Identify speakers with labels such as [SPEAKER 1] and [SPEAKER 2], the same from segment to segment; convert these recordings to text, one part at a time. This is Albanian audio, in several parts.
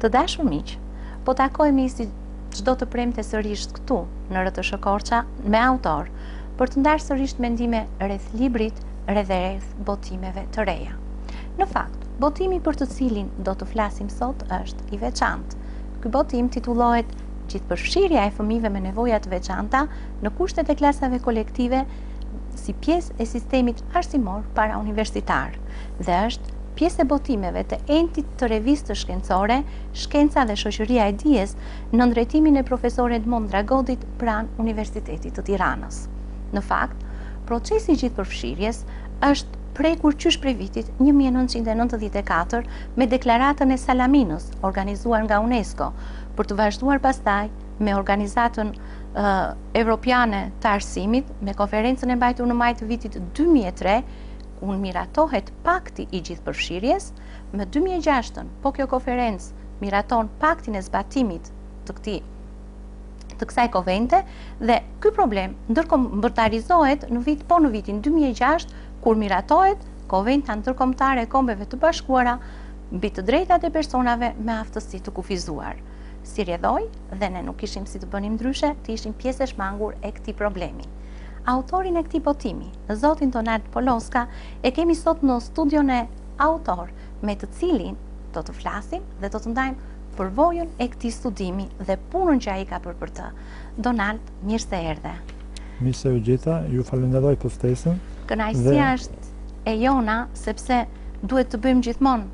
[SPEAKER 1] Të dashur miq, po takohemi si çdo të premte sërish këtu në RTS Korça me autor për të ndarë sërish mendime rreth librit dhe rreth botimeve të reja. Në fakt, botimi për të cilin do të flasim sot është i veçantë. Ky botim titullohet Gjithëpërfshirja e fëmijëve me nevoja të veçanta në kushtet e klasave kolektive si pjesë e sistemit arsimor para universitar dhe është pjesë e botimeve të entit të revistës shkencore, Shkenca dhe Shoqëria e Dijes, në drejtimin e profesor Edmond Dragodit pranë Universitetit të Tiranës. Në fakt, procesi i gjithëpërfshirjes është prekur qysh prej vitit 1994 me deklaratën e Salaminës, organizuar nga UNESCO, për të vazhduar pastaj me organizatën evropiane të arsimit, me konferencën e mbajtur në maj të vitit 2003, unë miratohet pakti i gjithëpërfshirjes, më 2006, po kjo konferencë miraton paktin e zbatimit të kësaj konvente, dhe ky problem ndërkombëtarizohet në vitin 2006, kur miratohet konventa ndërkombëtare e Kombeve të Bashkuara mbi të drejtat e personave me aftësi të kufizuar. Si rjedhoj, dhe ne nuk ishim si të bënim ndryshe, të ishim pjesë e shmangur e këtij problemi. Autorin e këtij botimi, zotin Donald Poloska, e kemi sot në studion e autor, me të cilin do të flasim dhe do të ndajmë përvojën e këtij studimi dhe punën që ai ka për të. Donald, mirë se erdhe.
[SPEAKER 2] Mirë se u gjeta, ju falenderoj për ftesën.
[SPEAKER 1] Kënaqësia është e jona, sepse duhet të bëjmë gjithmonë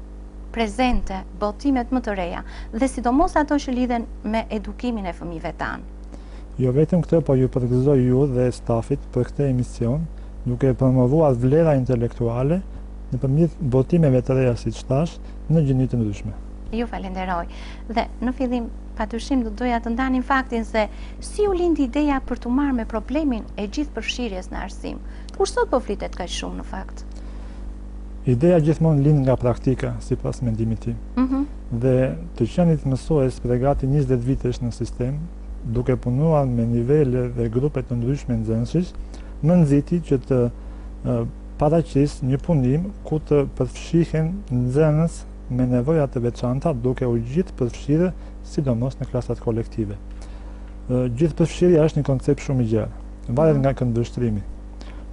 [SPEAKER 1] prezente botimet më të reja dhe sidomos ato që lidhen me edukimin e fëmijëve tanë.
[SPEAKER 2] Jo vetëm këtë, po ju përgëzoj ju dhe stafit për këtë emision, duke promovuar vlera intelektuale nëpërmjet botimeve të reja, siç thash, në gjendje të ndryshme.
[SPEAKER 1] Ju falenderoj. Dhe në fillim, padyshim do doja të ndanim faktin se si u lindi ideja për të marrë me problemin e gjithëpërfshirjes në arsim, kur sot po flitet kaq shumë në fakt.
[SPEAKER 2] Ideja gjithmonë lind nga praktika, sipas mendimit tim. Dhe të qenit mësues për gati 20 vitesh në sistem, duke punuar me nivele dhe grupe të ndryshme nxënësish, më nxiti që të paraqis një punim ku të përfshihen nxënës me nevoja të veçanta, duke u gjithëpërfshirë sidomos në klasat kolektive. Gjithëpërfshirja është një koncept shumë i gjerë, varet nga këndvështrimi,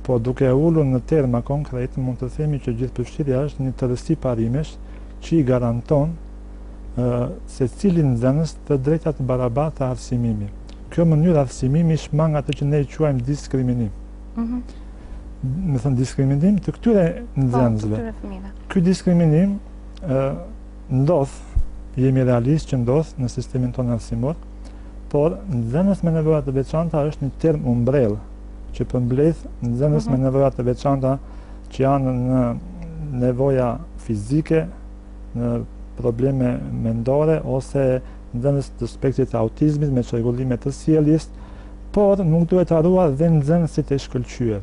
[SPEAKER 2] po duke ulur në terma konkret, mund të themi që gjithëpërfshirja është një tërësi parimesh që i garanton se cilin nxënës të drejtat barabarta të arsimimi. Kjo mënyrë arsimimi shmang atë që ne i quajmë diskriminim. Me thënë diskriminim të këtyre nxënësve. Ky diskriminim ndodh, jemi realist që ndodh në sistemin tonë arsimor, por nxënës me nevoja të veçanta është një term umbrell që përmbledh nxënës me nevoja të veçanta që janë në nevoja fizike, në probleme mendore ose nxënës të spektrit të autizmit me çrregullime të sjelljes, por nuk duhet harruar dhe nxënësit e shkëlqyer.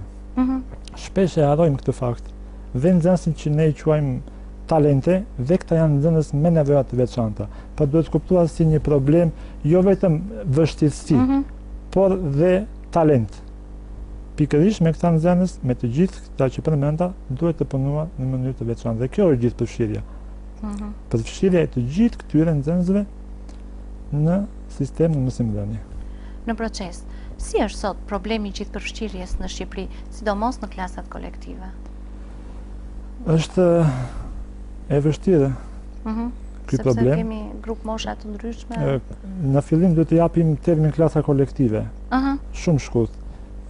[SPEAKER 2] Shpesh e harrojmë këtë fakt. Dhe nxënësit që ne i quajmë talente, dhe këta janë nxënës me nevoja të veçanta. Por duhet kuptuar si një problem jo vetëm vështirësi, por dhe talent. Pikërisht me këta nxënës, me të gjithë këta që përmenda, duhet të punuar në mënyrë të veçantë. Dhe kjo është gjithëpërfshirja. Përfshirja e të gjithë këtyre nxënësve në sistem në mësimdhënie.
[SPEAKER 1] Në proces, si është sot problemi i gjithëpërfshirjes në Shqipëri, sidomos në klasat kolektive?
[SPEAKER 2] Është e vështirë ky problem.
[SPEAKER 1] Sepse kemi grup mosha të ndryshme.
[SPEAKER 2] Në fillim do të japim termin klasa kolektive. Shumë shkurt.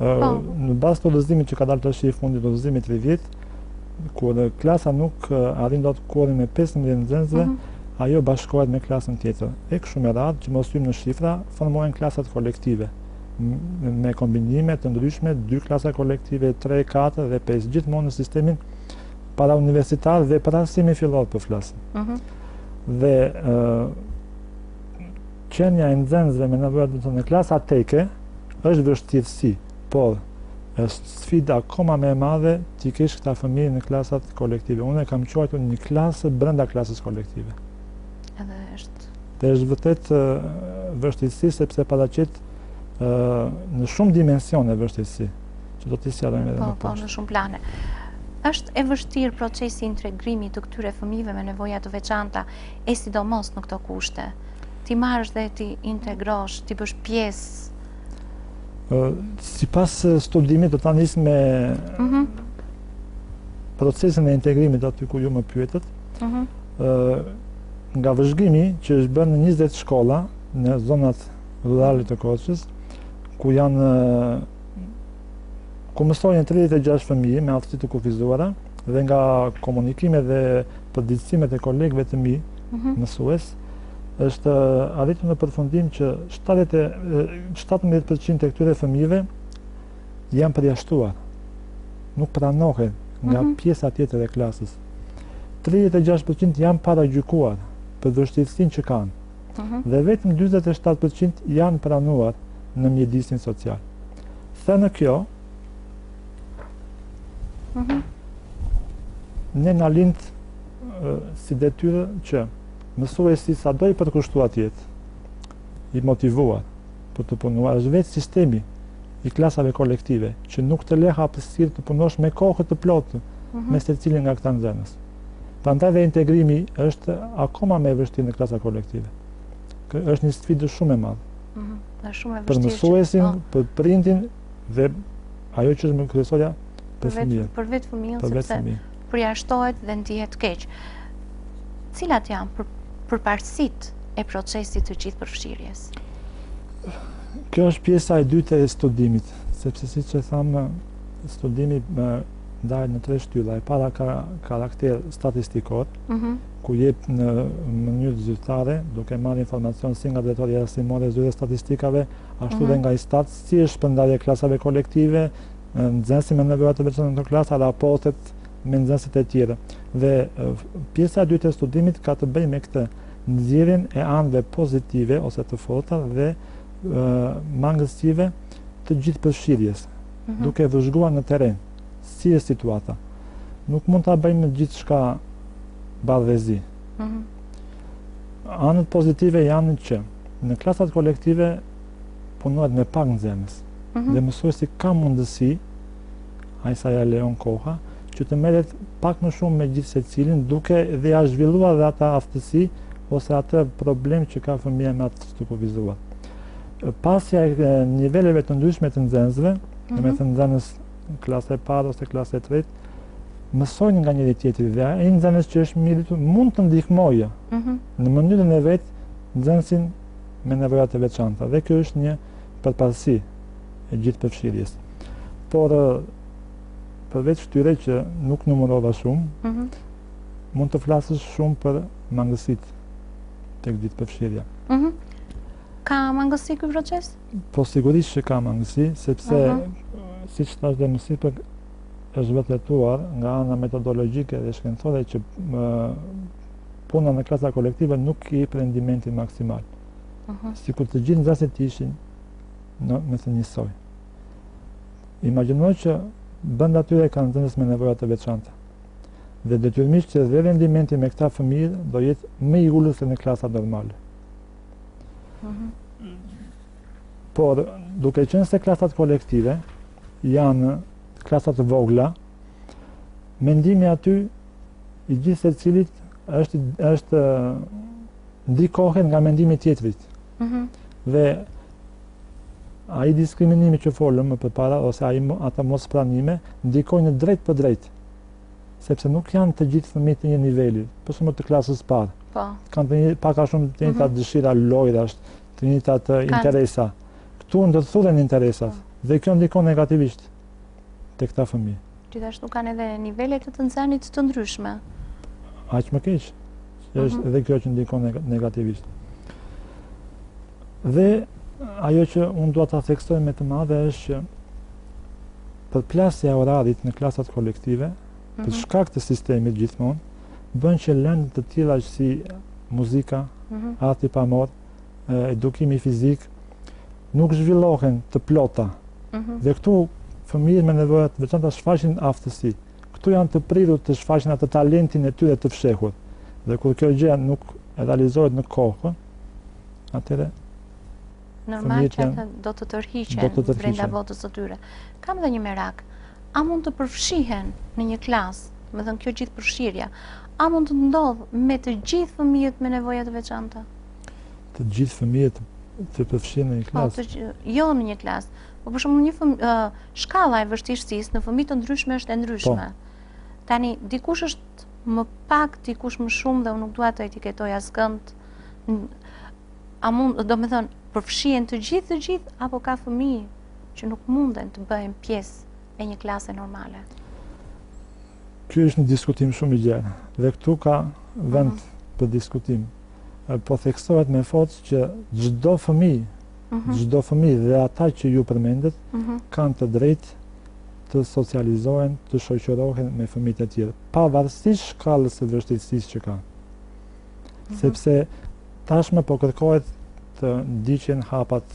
[SPEAKER 2] Në bazë të udhëzimit që ka dalë tash i fundit, udhëzimit 3 vjet, kur klasa nuk arrin dot kuorin me 15 nxënësve, ajo bashkohet me klasën tjetër. E kështu me radhë, që mos hyjmë në shifra, formohen klasat kolektive me kombinime të ndryshme, 2 klasa kolektive, 3, 4 dhe 5, gjithmonë në sistemin para universitar dhe para arsimit fillor po flasim. Dhe qenia e nxënësve me nevoja të veçanta në klasa teke është vështirësi, por është sfida akoma më e madhe t'i kesh këta fëmijë në klasat kolektive. Unë e kam quajtur një klasë brenda klasës kolektive.
[SPEAKER 1] Edhe është
[SPEAKER 2] Dhe është vërtet vështirësi sepse paraqet në shumë dimensione vështirësi, që do t'i sqarojmë edhe më
[SPEAKER 1] poshtë. Po, në shumë plane. Është e vështirë procesi integrimi të këtyre fëmijëve me nevoja të veçanta, e sidomos në këto kushte. Ti marrësh dhe ti integrosh, ti bësh pjesë.
[SPEAKER 2] Sipas studimit do ta nis me procesin e integrimit aty ku ju më pyetët. Nga vëzhgimi që është bërë në 20 shkolla në zonat rurale të Korçës, ku mësojnë 36 fëmijë me aftësi të kufizuara, dhe nga komunikime dhe përditësimet e kolegëve të mi, mësues, është arritur në përfundim që 17% e këtyre fëmijëve janë përjashtuar, nuk pranohen nga pjesa tjetër e klasës. 36% janë paragjykuar për vështirësinë që kanë, dhe vetëm 47% janë pranuar në mjedisin social. Thënë kjo, ne na lind si detyrë që mësuesi sado i përkushtuar të jetë, i motivuar për të punuar, është vetë sistemi i klasave kolektive që nuk të le hapësirë të punosh me kohë të plotë me secilin nga këta nxënës. Prandaj dhe integrimi është akoma më e vështirë në klasa kolektive. Është një sfidë shumë e madhe. Për mësuesin, për prindin dhe ajo që është më kryesorja për fëmijën.
[SPEAKER 1] Për vetë fëmijën, sepse përjashtohet dhe ndihet keq. Cilat janë përparësitë e procesit të gjithë përfshirjes?
[SPEAKER 2] Kjo është pjesa e dytë e studimit, sepse siç e thamë, studimi ndahet në 3 shtylla. E para ka karakter statistikor, ku jep në mënyrë zyrtare, duke marrë informacion si nga drejtoria jashtësimore e zyre statistikave, ashtu dhe nga Istat, si është shpërndarja e klasave kolektive, nxënësi me nevoja të veçanta në klasë, raportet me nxënësit e tjerë. Dhe pjesa e dytë e studimit ka të bëjë me këtë nxjerrjen e anëve pozitive ose të forta dhe mangësive të gjithë përfshirjes, duke vëzhguar në terren si është situata. Nuk mund ta bëjmë gjithçka ballëzi. Anët pozitive janë që në klasat kolektive punohet me pak nxënës dhe mësuesi ka mundësi, ai sa ja lejon koha, që të merret pak më shumë me gjithë secilin, duke dhe ja zhvilluar dhe ata aftësi ose atë problem që ka fëmia me atë të kufizuar. Pasja e niveleve të ndryshme të nxënësve, domethënë nxënës klase e parë ose klase e tretë, mësojnë nga njëri tjetri dhe ai nxënës që është miritur mund të ndihmojë në mënyrën e vet nxënësin me nevoja të veçanta, dhe kjo është një përparësi e gjithë përfshirjes. Por përveç këtyre që nuk numërova shumë, mund të flasësh shumë për mangësitë tek gjithë përfshirja.
[SPEAKER 1] Ka mangësi ky proces?
[SPEAKER 2] Po sigurisht që ka mangësi, sepse siç thash dhe më sipër, është vërtetuar nga ana metodologjike dhe shkencore që puna në klasa kolektive nuk i jep rendimentin maksimal. Sikur të gjithë nxënësit ishin me të njësoj. Imagjino që brenda tyre ka nxënës me nevoja të veçanta. Dhe detyrimisht që dhe rendimenti me këta fëmijë do jetë më i ulur se në klasa normale. Por, duke qenë se klasat kolektive janë klasat vogla, mendimi aty i gjithë secilit është ndikohet nga mendimi tjetrit. Dhe ai diskriminimi që folëm më përpara ose ata mospranime ndikojnë drejt për drejt, sepse nuk janë të gjithë fëmijët të një niveli, për shembull të klasës parë. Kanë të një pak a shumë të njëjta dëshira lojrash, të njëjta interesa. Këtu ndërthurren interesat dhe kjo ndikon negativisht te këta fëmijë.
[SPEAKER 1] Gjithashtu kanë edhe nivele të nxënit të ndryshme.
[SPEAKER 2] Aq më keq. Është edhe kjo që ndikon negativisht. Dhe ajo që unë dua ta theksoj me të madhe është që përplasja e orarit në klasat kolektive, për shkak të sistemit gjithmonë, bën që lëndë të tilla si muzika, arti pamor, edukimi fizik, nuk zhvillohen të plota. Dhe këtu fëmijët me nevoja të veçanta shfaqin aftësi. Këtu janë të prirur të shfaqin atë talentin e tyre të fshehur. Dhe kur kjo gjë nuk realizohet në kohë, atëre
[SPEAKER 1] normal që ata do të tërhiqen brenda botës së tyre. Kam edhe një merak. A mund të përfshihen në një klasë, me thënë kjo gjithë përfshirja, a mund të ndodh me të gjithë fëmijët me nevoja të veçanta?
[SPEAKER 2] Të gjithë fëmijët të përfshihen në një klasë?
[SPEAKER 1] Jo në një klasë. Po për shembull shkalla e vështirësisë në fëmijë të ndryshme është e ndryshme. Tani dikush është më pak, dikush më shumë dhe unë nuk dua të etiketoj askënd. A mund, domethënë, përfshihen të gjithë apo ka fëmijë që nuk munden të bëhen pjesë e një klase normale?
[SPEAKER 2] Ky është një diskutim shumë i gjerë dhe këtu ka vend për diskutim. Po theksohet me forcë që çdo fëmijë dhe ata që ju përmendet kanë të drejtë të socializohen, të shoqërohen me fëmijët e tjerë, pavarësisht shkallës së vështirësisë që kanë. Sepse tashmë po kërkohet të ndiqen hapat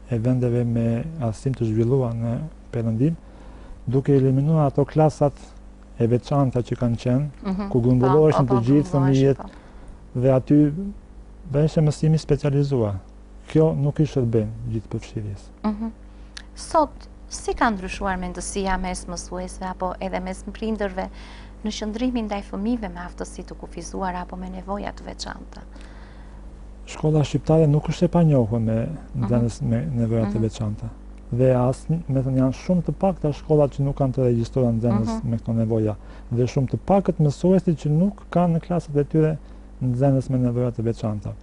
[SPEAKER 2] e vendeve me arsim të zhvilluar në Perëndim, duke eliminuar ato klasat e veçanta që kanë qenë, ku grumbulloheshin të gjithë fëmijët dhe aty bëhej mësimi specializuar. Kjo nuk i shërben gjithë përfshirjes.
[SPEAKER 1] Sot, si ka ndryshuar mendësia mes mësuesve apo edhe mes prindërve në qëndrimin ndaj fëmijëve me aftësi të kufizuara apo me nevoja të veçanta?
[SPEAKER 2] Shkolla shqiptare nuk është e panjohur me nxënës me nevoja të veçanta. Dhe janë shumë të pakta shkollat që nuk kanë të regjistruar nxënës me këto nevoja dhe shumë të pakët mësuesit që nuk kanë në klasat e tyre nxënës me nevoja të veçanta.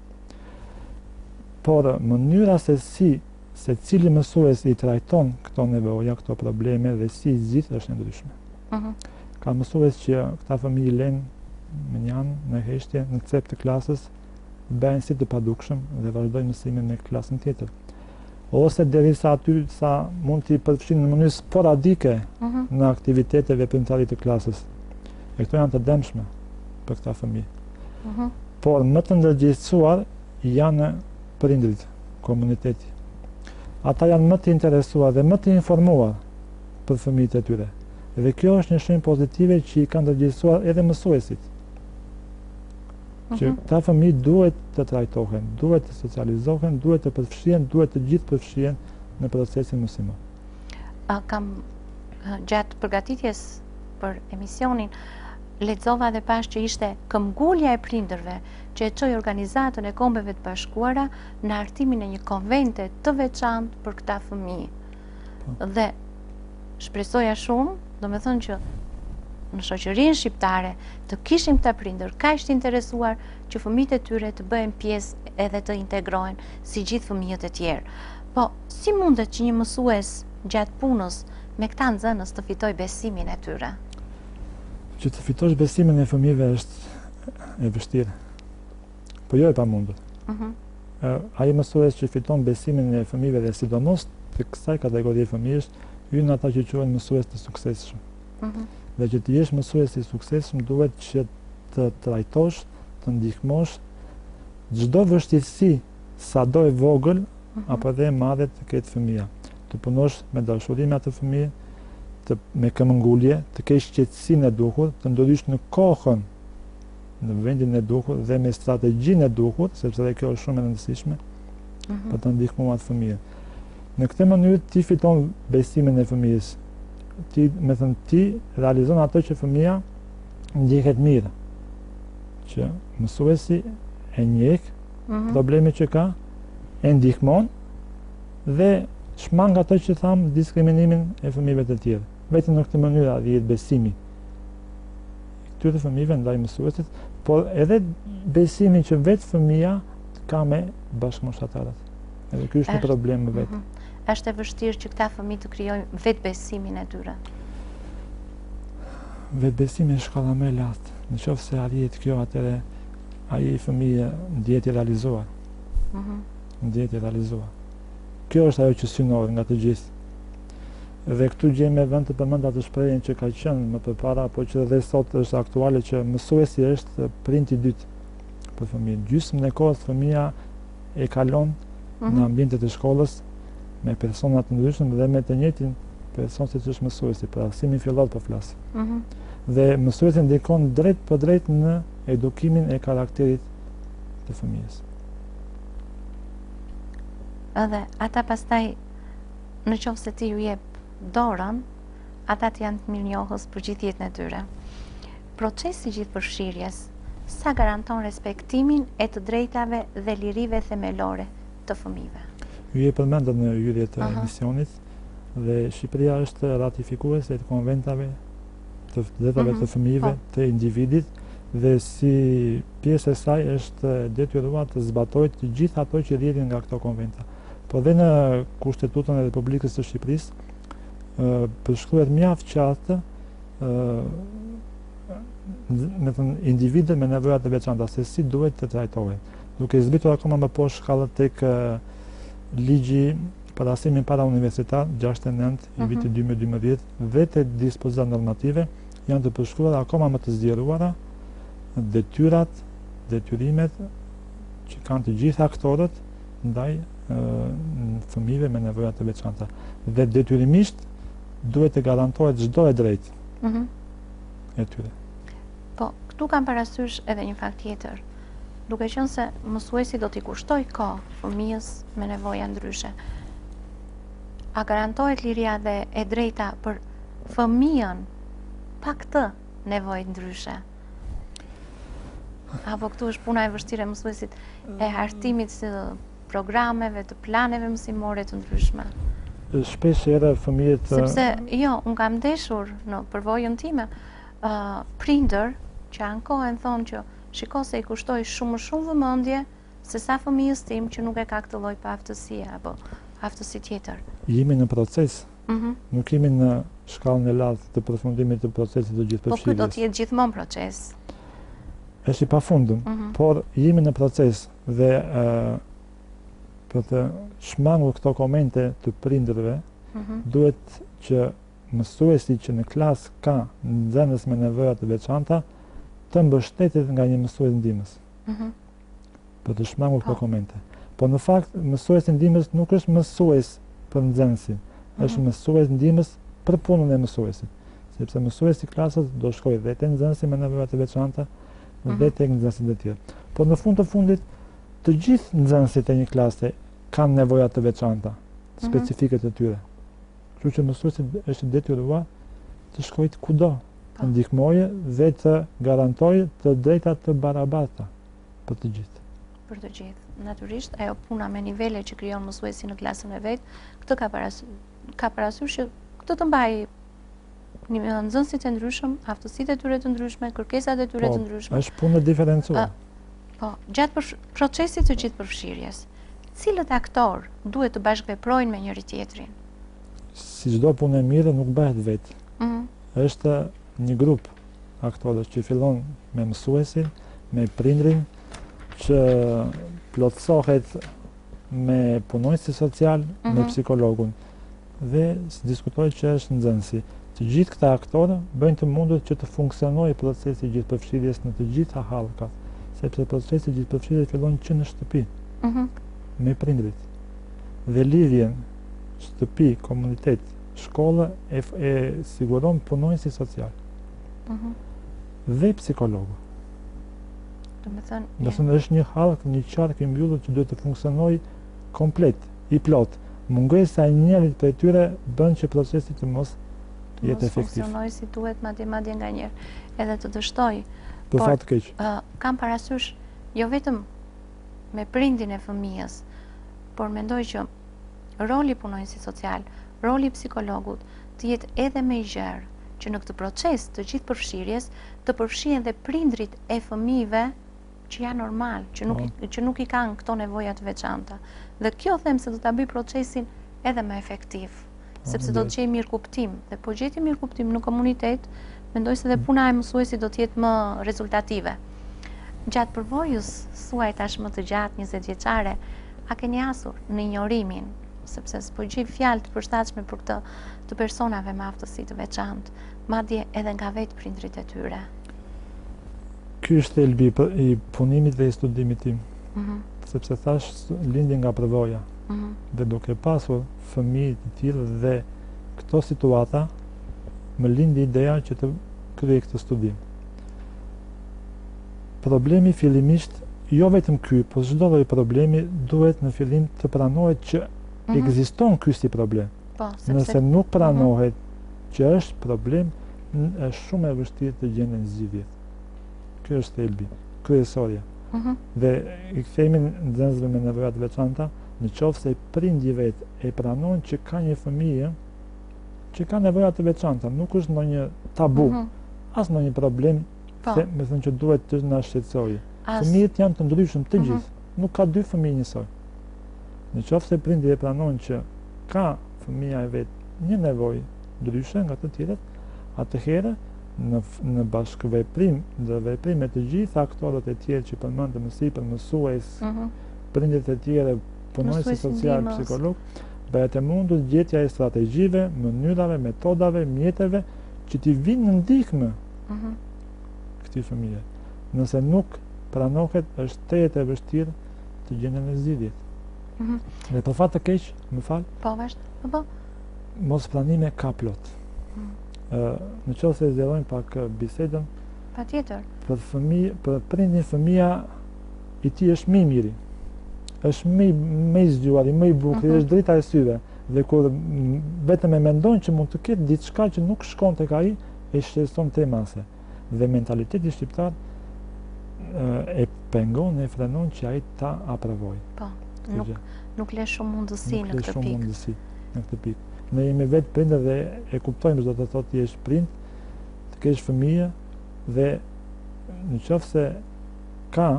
[SPEAKER 2] Por mënyra se cili mësues i trajton këto nevoja, këto probleme dhe si i zgjidh është e ndryshme. Ka mësues që këta fëmijë lënë me një anë në heshtje në cep të klasës, bëhen si të padukshëm dhe vazhdojnë mësimin me klasën tjetër. Ose derisa aty sa mund t'i përfshin në mënyrë sporadike në aktivitete veprimtare të klasës. E këto janë të dëmshme për këta fëmijë. Por më të ndërgjegjësuar janë prindrit, komuniteti. Ata janë më të interesuar dhe më të informuar për fëmijët e tyre. Dhe kjo është një shenjë pozitive që i ka ndërgjegjësuar edhe mësuesit. Që këta fëmijë duhet të trajtohen, duhet të socializohen, duhet të përfshihen, duhet të gjithë përfshihen në procesin mësimor.
[SPEAKER 1] Kam gjatë përgatitjes për emisionin lexova dhe pash që ishte këmbgulja e prindërve që e çoi organizatën e Kombeve të Bashkuara në hartimin e një konvente të veçantë për këta fëmijë. Dhe shpresoja shumë, domethënë që në shoqërinë shqiptare të kishim këta prindër kaq të interesuar që fëmijët e tyre të bëhen pjesë edhe të integrohen si gjithë fëmijët e tjerë. Po, si mundet që një mësues gjatë punës me këta nxënës të fitoj besimin e tyre?
[SPEAKER 2] Që të fitosh besimin e fëmijëve është e vështirë, po jo e pamundur. Ai mësues që fiton besimin e fëmijëve dhe sidomos të kësaj kategorie fëmijësh, hyn ata që quhen mësues të suksesshëm. Dhe që të jesh mësues i suksesshëm duhet që të trajtosh, të ndihmosh çdo vështirësi, sado e vogël apo edhe e madhe të ketë fëmia. Të punosh me dashuri me atë fëmijë, me këmbëngulje, të kesh qetësinë e duhur, të ndodhish në kohën, në vendin e duhur dhe me strategjinë e duhur, sepse edhe kjo është shumë e rëndësishme për të ndihmuar atë fëmijë. Në këtë mënyrë ti fiton besimin e fëmijës. Ti realizon ato që fëmia ndjehet mirë, që mësuesi e njeh problemet që ka, e ndihmon dhe shmang ato që tham diskriminimin e fëmijëve të tjerë. Vetëm në këtë mënyrë arrihet besimi këtyre fëmijëve ndaj mësuesit, por edhe besimi që vetë fëmia ka me bashkëmoshatarët. Edhe ky është një problem më vetë.
[SPEAKER 1] Është e vështirë që këta fëmijë të krijojnë vetbesimin e tyre.
[SPEAKER 2] Vetbesimi është shkalla më e lartë. Nëse arrihet kjo, atëherë ai fëmijë ndihet i realizuar. Ndihet i realizuar. Kjo është ajo që synohet nga të gjithë. Dhe këtu gjejmë vend të përmend atë shprehjen që ka qenë më përpara, po që edhe sot është aktuale, që mësuesi është prindi i dytë për fëmijën. Gjysmën e kohës fëmia e kalon në ambientet e shkollës me persona të ndryshëm dhe me të njëjtin person siç është mësuesi, për arsimin fillor po flas. Dhe mësuesi ndikon drejt për drejt në edukimin e karakterit të fëmijës.
[SPEAKER 1] Edhe ata pastaj, në qoftë se ti ju jep dorën, ata janë të mirënjohës për gjithë jetën e tyre. Procesi i gjithëpërfshirjes sa garanton respektimin e të drejtave dhe lirive themelore të fëmijëve?
[SPEAKER 2] Ju e përmendët në hyrjet e emisionit dhe Shqipëria është ratifikuese të konventave të drejtave të fëmijëve, të individit, dhe si pjesë e saj është detyruar të zbatojë të gjithë ato që rrjedhin nga këto konventa. Po dhe në Kushtetutën e Republikës së Shqipërisë përshkruhet mjaft qartë me thënë individët me nevoja të veçanta se si duhet të trajtohen. Duke zbritur akoma më poshtë shkallët tek ligji për arsimin para universitar 69 i vitit 2012 dhe të dispozitat normative janë të përshkruar akoma më të zgjeruara detyrat, detyrimet që kanë të gjithë aktorët ndaj fëmijëve me nevoja të veçanta. Dhe detyrimisht duhet të garantohet çdo e drejtë e tyre.
[SPEAKER 1] Po, këtu kam parasysh edhe një fakt tjetër. Duke qenë se mësuesi do t'i kushtoj kohë fëmijës me nevoja ndryshe, a garantohet liria dhe e drejta për fëmijën pa këtë nevojë ndryshe? Apo këtu është puna e vështirë e mësuesit e hartimit të programeve, të planeve mësimore të ndryshme?
[SPEAKER 2] Shpesh herë fëmijët...
[SPEAKER 1] Sepse, jo, unë kam ndeshur në përvojën time, prindër që ankohen thonë që shiko se i kushtoj shumë vëmendje se sa fëmijës tim që nuk e ka këtë lloj paaftësie apo aftësi tjetër.
[SPEAKER 2] Jemi në proces. Nuk jemi në shkallën e lartë të përfundimit të procesit të gjithëpërfshirjes.
[SPEAKER 1] Po këtë do të jetë gjithmonë proces.
[SPEAKER 2] Është i pafundëm, por jemi në proces dhe për të shmangur këto komente të prindërve, duhet që mësuesi që në klasë ka nxënës me nevoja të veçanta të mbështetet nga një mësues ndihmës. Për të shmangur këto komente. Po në fakt, mësuesi ndihmës nuk është mësues për nxënësin, është mësues ndihmës për punën e mësuesit. Sepse mësuesi i klasës do shkojë dhe te nxënësi me nevoja të veçanta dhe tek nxënësit e tjerë. Po në fund të fundit, të gjithë nxënësit e një klase kanë nevoja të veçanta, specifike të tyre. Kështu që mësuesi është detyruar të shkojë kudo, të ndihmojë dhe të garantojë të drejta të barabarta për të gjithë.
[SPEAKER 1] Për të gjithë. Natyrisht, ajo puna me nivele që krijon mësuesi në klasën e vet, këtë ka parasysh që këtë të mbajë nxënësit e ndryshëm, aftësitë e tyre të ndryshme, kërkesat e tyre të ndryshme.
[SPEAKER 2] Është punë diferencuar.
[SPEAKER 1] Po, gjatë procesit të gjithëpërfshirjes, cilët aktor duhet të bashkëveprojnë me njëri tjetrin?
[SPEAKER 2] Si çdo punë e mirë nuk bëhet vetë. Është një grup aktorësh që fillon me mësuesin, me prindrin, që plotësohet me punonjësi social, me psikologun dhe diskutohet që është nxënësi. Të gjithë këta aktorë bëjnë të mundur që të funksionojë procesi i gjithëpërfshirjes në të gjitha hallkat, sepse procesi i gjithëpërfshirjes fillon që në shtëpi, me prindrit. Dhe lidhjen shtëpi, komunitet, shkolla e siguron punonjësi social. Dhe psikologu. Do të thënë është një hallk, një qark i mbyllur që duhet të funksionojë komplet, i plot. Mungesa e njërit prej tyre bën që procesi të mos jetë efektiv.
[SPEAKER 1] Funksionojë si duhet madje nganjëherë edhe të dështojë.
[SPEAKER 2] Për fat të keq.
[SPEAKER 1] Kam parasysh jo vetëm me prindin e fëmijës, por mendoj që roli punonjësit social, roli i psikologut të jetë edhe më i gjerë, që në këtë proces të gjithëpërfshirjes të përfshihen dhe prindrit e fëmijëve që janë normal, që nuk i kanë këto nevoja të veçanta. Dhe kjo them se do ta bëj procesin edhe më efektiv, sepse do të gjej mirëkuptim, dhe po gjeti mirëkuptim në komunitet, mendoj se dhe puna e mësuesit do të jetë më rezultative. Gjatë përvojës suaj tashmë të gjatë 20 vjeçare, a keni asur në injorimin, sepse s'po gjej fjalë të përshtatshme për këtë të personave me aftësi të veçantë, madje edhe nga vetë prindrit e tyre?
[SPEAKER 2] Ky është thelbi i punimit dhe i studimit tim, sepse thash lindi nga përvoja, dhe duke pasur fëmijë të tillë dhe këto situata, më lindi ideja që të kryej këtë studim. Problemi fillimisht jo vetëm ky, po çdo lloj problemi duhet në fillim të pranohet që ekziston ky si problem.
[SPEAKER 1] Po,
[SPEAKER 2] Nëse nuk pranohet që është problem, është shumë e vështirë të gjenden zgjidhje. Ky është thelbi, kryesorja. Dhe i kthehemi nxënësve me nevoja të veçanta, në qoftë se prindi vet e pranon që ka një fëmijë që ka nevoja të veçanta, nuk është ndonjë tabu, as ndonjë problem, se me thënë që duhet të na shqetësojë. Fëmijët janë të ndryshëm të gjithë, nuk ka dy fëmijë njësoj. Në qoftë se prindi e pranon që ka fëmija e vet një nevojë ndryshe nga të tjerët, atëherë në bashkëveprim dhe veprim me të gjithë aktorët e tjerë që përmendëm më sipër, mësues, prindërit e tjerë, punonësit social, psikolog, bëhet e mundur gjetja e strategjive, mënyrave, metodave, mjeteve që t'i vinë në ndihmë këtij fëmije. Nëse nuk pranohet, është tejet e vështirë të gjenden në zgjidhjet. Dhe për fat të keq, më fal.
[SPEAKER 1] Po, vazhdo. Po.
[SPEAKER 2] Mos pranime ka plot. Në qoftë se zgjerojmë pak bisedën.
[SPEAKER 1] Patjetër.
[SPEAKER 2] Për prindin fëmia i tij është më i miri. Është më i zgjuar, më i bukur, është drita e syve. Dhe kur vetëm e mendon që mund të ketë diçka që nuk shkon tek ai, e shqetëson temase. Dhe mentaliteti shqiptar e pengon, e frenon që ai ta aprovoj.
[SPEAKER 1] Po, nuk le shumë mundësi në
[SPEAKER 2] këtë pikë. Ne jemi vetë prindër dhe e kuptojmë çdo të thotë ti je prind, të kesh fëmijë dhe në qoftë se ka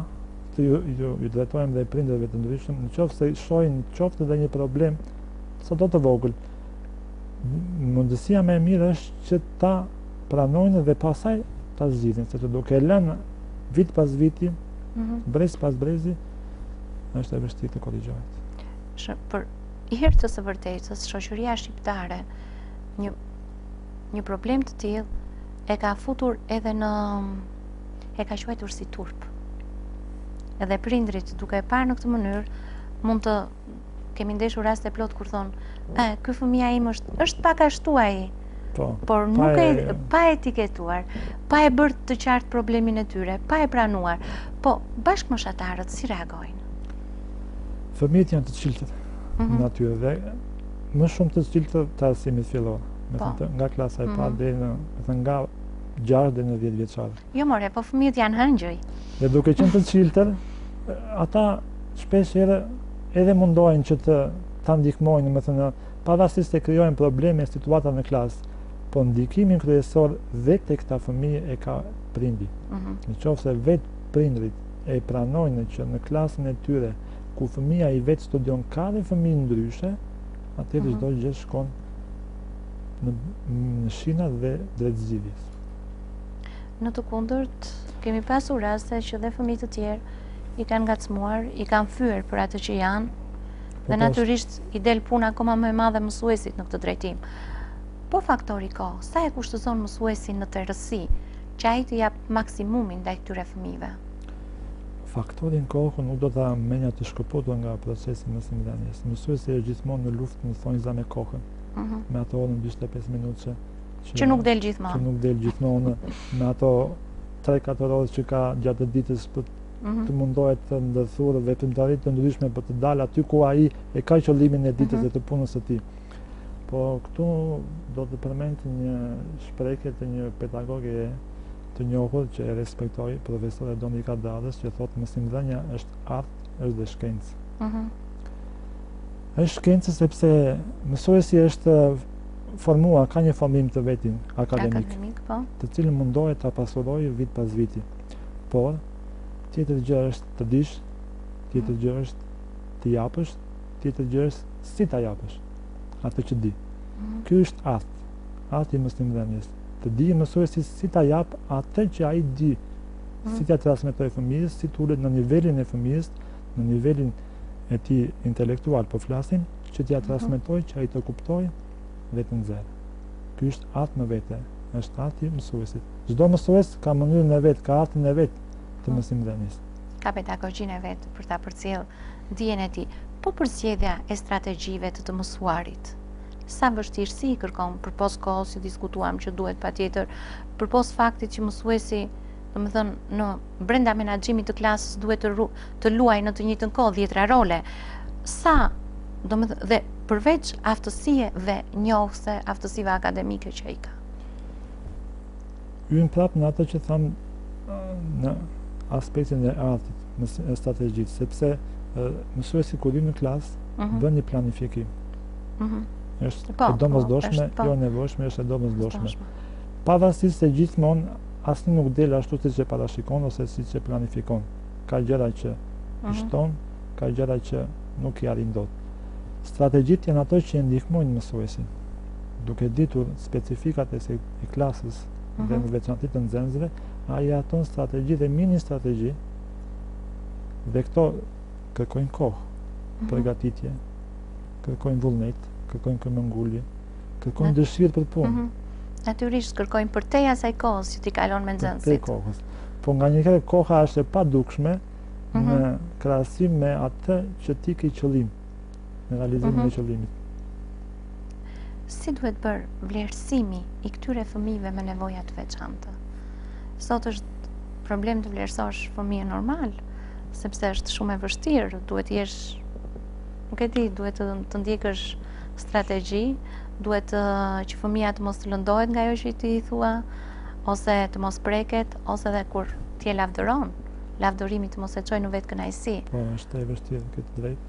[SPEAKER 2] ju drejtojmë dhe prindërve të ndryshëm, në qoftë se shohin qoftë edhe një problem sado të vogël, mundësia më e mirë është që ta pranojnë dhe pastaj ta zgjidhin, sepse duke lënë vit pas viti, brez pas brezi, është e vështirë të korrigjohet.
[SPEAKER 1] Për hirtës së vërtetës, shoqëria shqiptare një problem të tillë e ka futur edhe e ka quajtur si turp. Edhe prindrit duke e parë në këtë mënyrë mund të kemi ndeshur raste plot kur thonë, ky fëmia im është pak ashtu ai. Por nuk pa etiketuar, pa e bërë të qartë problemin e tyre, pa e pranuar. Po, bashkëmoshatarët si reagojnë?
[SPEAKER 2] Fëmijët janë të çiltër në natyrë dhe më shumë të çiltër të arsimit fillor, nga klasa e parë deri nga 6 deri në 10 vjeçare.
[SPEAKER 1] Jo more, po fëmijët janë hëngjëj.
[SPEAKER 2] Dhe duke qenë të çiltër, ata shpesh edhe mundohen që ta ndihmojnë, domethënë pavarësisht se krijojnë probleme e situata në klasë, po ndikimin kryesor vetë tek ta fëmijë e ka prindi. Në qoftë se vetë prindrit e pranojnë që në klasën e tyre ku fëmija i vetë studion ka dhe fëmijë ndryshe, atëherë çdo gjë shkon në shina dhe drejt zgjidhjes.
[SPEAKER 1] Në të kundërt, kemi pasur raste që dhe fëmijë të tjerë i kanë ngacmuar, i kanë fyer për atë që janë, dhe natyrisht i del puna akoma më e madhe mësuesit në këtë drejtim. Po faktori kohë, sa e kushtëzon mësuesin në tërësi që ai të jap maksimumin ndaj këtyre fëmijëve?
[SPEAKER 2] Faktorin kohë nuk do ta menja të shkëputur nga procesi mësimdhënies. Mësuesi është gjithmonë në luftë në thonjza me kohën. Me ato orën 45 minutë
[SPEAKER 1] që nuk del gjithmonë.
[SPEAKER 2] Që nuk del gjithmonë, me ato 3-4 orë që ka gjatë ditës për të mundohet të ndërthurë veprimtari të ndryshme për të dalë aty ku ai e ka qëllimin e ditës dhe të punës së tij. Po këtu do të përmend një shprehje të një pedagoge të njohur që e respektoj, profesore Donika Dadës, që thotë mësimdhënia është art, është dhe shkencë. Është shkencë sepse mësuesi është formuar, ka një formim të vetin akademik, të cilën mundohet ta pasurojë vit pas viti. Por tjetër gjë është të dish, tjetër gjë është të japësh, tjetër gjë është si ta japësh atë që di. Ky është arti i mësimdhënies. Të di mësuesi si ta jap atë që ai di, si ta transmetoj fëmijës, si të ulet në nivelin e fëmijës, në nivelin e tij intelektual po flasim, që t'ia transmetoj që ai të kuptojë dhe të nxjerrë. Ky është art në vete, është arti i mësuesit. Çdo mësues ka mënyrën e vet, ka artin e vet të mësimdhënies.
[SPEAKER 1] Ka pedagogjinë e vet për ta përcjellë dijen e tij. Po përzgjedhja e strategjive të mësuarit, sa vështirësi i kërkon përpos kohës që diskutuam që duhet patjetër, përpos faktit që mësuesi domethënë në brenda menaxhimit të klasës duhet të luaj në të njëjtën kohë 10 role. Sa domethënë dhe përveç aftësive njohëse, aftësive akademike që ai ka.
[SPEAKER 2] Hyn prapë në atë që tham në aspektin e artit, në strategjisë, sepse mësuesi kur hyn në klasë bën një planifikim. Është e domosdoshme, jo nevojshme, është e domosdoshme. Pavarësisht se gjithmonë asnjë nuk del ashtu siç e parashikon ose siç e planifikon. Ka gjëra që i shton, ka gjëra që nuk i arrin dot. Strategjitë janë ato që ndihmojnë mësuesin, duke ditur specifikat e klasës dhe në veçantë të nxënësve, ai aton strategji dhe mini strategji, dhe këto kërkojnë kohë, përgatitje, kërkojnë vullnet, kërkojnë këmbëngulje, kërkojnë dëshirë për punë.
[SPEAKER 1] Natyrisht kërkojnë përtej asaj kohës që ti kalon me nxënësit.
[SPEAKER 2] Përtej kohës. Po nganjëherë koha është e padukshme në krahasim me atë që ti ke qëllim, në realizimin e qëllimit.
[SPEAKER 1] Si duhet bërë vlerësimi i këtyre fëmijëve me nevoja të veçanta? Sot është problem të vlerësosh fëmijën normal, sepse është shumë e vështirë, duhet jesh, nuk e di, duhet të ndjekësh strategji, duhet që fëmija të mos të lëndohet nga ajo që ti i thua, ose të mos preket, ose dhe kur t'je lavdëron, lavdërimi të mos e çojë në vetë kënaqësi.
[SPEAKER 2] Po, është e vështirë këtë drejt.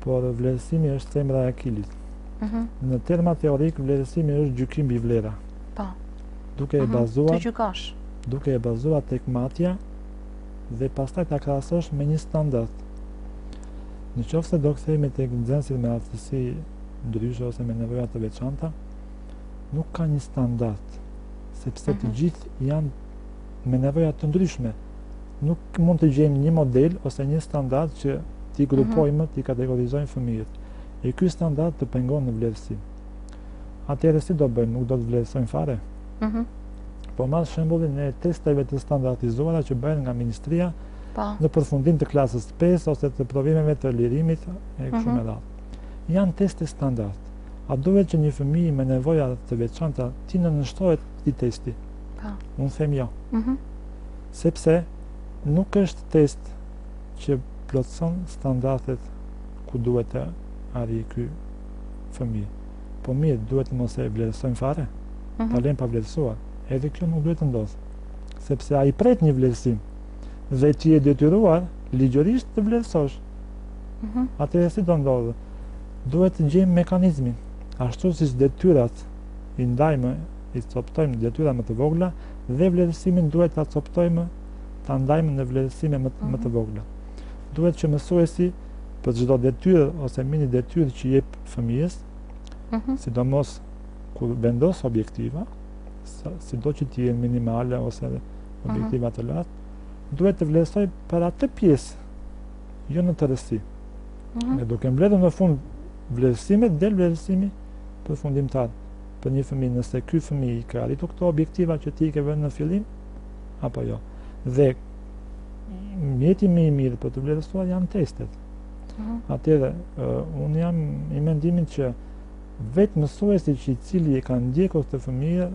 [SPEAKER 2] Por vlerësimi është themra e akilit. Në terma teorik, vlerësimi është gjykim mbi vlera.
[SPEAKER 1] Po.
[SPEAKER 2] Duke e bazuar,
[SPEAKER 1] të gjykosh.
[SPEAKER 2] Duke e bazuar tek matja dhe pastaj ta krahasosh me një standard. Në qoftë se do kthehemi tek nxënësit me aftësi ndryshe ose me nevoja të veçanta, nuk ka një standard, sepse të gjithë janë me nevoja të ndryshme. Nuk mund të gjejmë një model ose një standard që ti grupojmë, ti kategorizojmë fëmijët. E ky standard të pengon në vlerësim. Atëherë si do bëjmë? Nuk do të vlerësojmë fare? Po marr shembullin e testeve të standardizuara që bëhen nga ministria në përfundim të klasës 5 ose të provimeve të lirimit e kështu me radhë. Janë teste standard. A duhet që një fëmijë me nevoja të veçanta ti nënshtrohet këtij testi? Unë them jo. Sepse nuk është test që plotson standardet ku duhet të arrijë ky fëmijë. Po mirë, duhet mos e vlerësojmë fare? Ta lëmë pa vlerësuar. Edhe kjo nuk duhet të ndodhë. Sepse ai pret një vlerësim dhe ti je detyruar ligjërisht të vlerësosh. Atëherë si do ndodhë? Duhet të gjejmë mekanizmin. Ashtu siç detyrat i ndajmë, i coptojmë detyra më të vogla dhe vlerësimin duhet ta coptojmë, ta ndajmë në vlerësime më të vogla. Duhet që mësuesi për çdo detyrë ose mini detyrë që jep fëmijës, sidomos kur vendos objektiva, sido që t'i jenë minimale ose objektiva të lartë, duhet të vlerësoj për atë pjesë, jo në tërësi. E duke mbledhur në fund vlerësimet, del vlerësimi përfundimtar për një fëmijë, nëse ky fëmijë i ka arritur këto objektiva që ti i ke vënë në fillim, apo jo. Dhe mjeti më i mirë për të vlerësuar janë testet. Atëherë, unë jam i mendimit që vetë mësuesi që i cili e ka ndjekur këtë fëmijë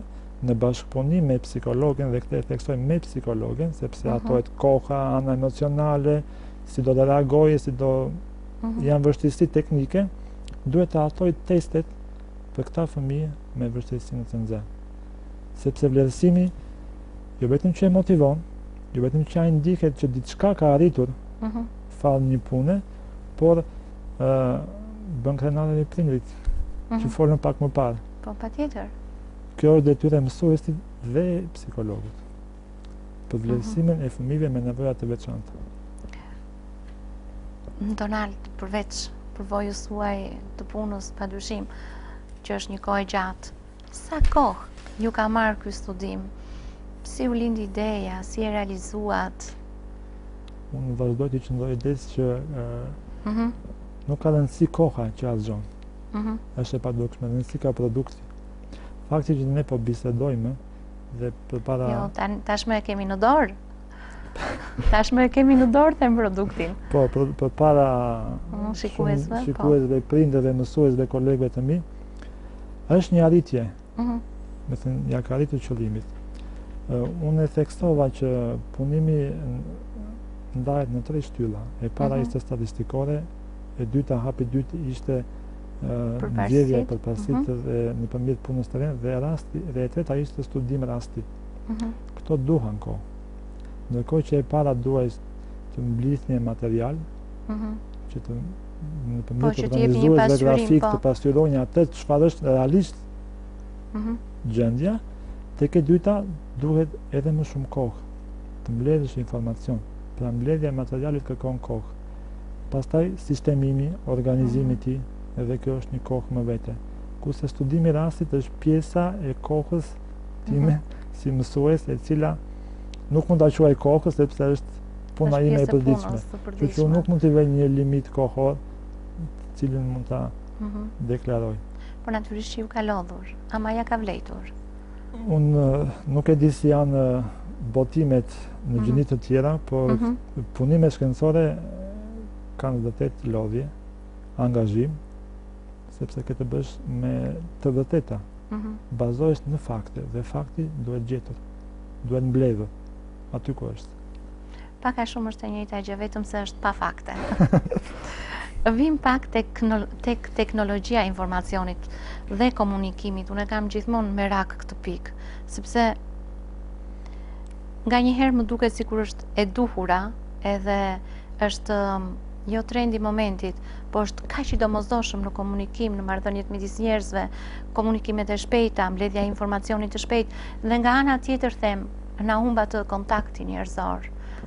[SPEAKER 2] në bashkëpunim me psikologen, dhe këtë e theksoj me psikologen, sepse ato e koha, ana emocionale, si do të reagojë, si do janë vështirësi teknike, duhet të hartoj testet për këta fëmijë me vështirësinë të nxehtë. Sepse vlerësimi jo vetëm që e motivon, jo vetëm që ai ndihet që diçka ka arritur fal një pune, por bën krenar e prindrit që folën pak më parë.
[SPEAKER 1] Po, patjetër.
[SPEAKER 2] Kjo është detyrë e mësuesit dhe psikologut për vlerësimin e fëmijëve me nevoja të veçanta.
[SPEAKER 1] Donald, përveç përvojës suaj të punës, padyshim që është një kohë gjatë, sa kohë ju ka marrë ky studim? Si u lindi ideja, si e realizuat?
[SPEAKER 2] Unë vazhdoj të qëndroj idesë që nuk ka rëndësi koha që azgjon. Është e padukshme, rëndësi ka produkti. Fakti që ne po bisedojmë dhe përpara...
[SPEAKER 1] Jo, tashmë e kemi në dorë. Tashmë e kemi në dorë them produktin.
[SPEAKER 2] Po, përpara
[SPEAKER 1] shikuesve,
[SPEAKER 2] prindërve, mësuesve, kolegëve të mi, është një arritje. Me thënë, ja ka arritur qëllimit. Unë e theksova që punimi ndahet në 3 shtylla. E para ishte statistikore, e dyta hapi dytë ishte nxjerrja e përparësitë dhe nëpërmjet punës të rend dhe e treta ishte studim rasti. Këto duhan kohë. Ndërkohë që e para duhet të mblidhni material, që të nëpërmjet organizuesve grafik të pasqyrojnë atë çfarë është realisht gjendja, tek e dyta duhet edhe më shumë kohë të mbledhësh informacion. Pra mbledhja e materialit kërkon kohë. Pastaj sistemimi, organizimi i tij, edhe kjo është një kohë më vete. Kurse studimi rastit është pjesa e kohës time si mësues, e cila nuk mund ta quaj kohës sepse është puna ime e përditshme. Kështu që nuk mund të vej një limit kohor, cilin mund ta deklaroj.
[SPEAKER 1] Por natyrisht ju ka lodhur, ama ja ka vlejtur.
[SPEAKER 2] Unë nuk e di si janë botimet në gjini të tjera, por punime shkencore kanë vërtet lodhje, angazhim, sepse këtë bësh me të vërteta. Bazohesh në fakte dhe fakti duhet gjetur, duhet mbledhur aty ku është.
[SPEAKER 1] Pak a shumë është e njëjta gjë, vetëm se është pa fakte. Vim pak tek teknologjia e informacionit dhe komunikimit. Unë kam gjithmonë merak këtë pikë, sepse nganjëherë më duket sikur është e duhura, edhe është jo trendi momentit, po është kaq i domosdoshëm në komunikim, në marrëdhëniet midis njerëzve, komunikimet e shpejta, mbledhja e informacionit të shpejtë, dhe nga ana tjetër them, na humba të kontakti njerëzor,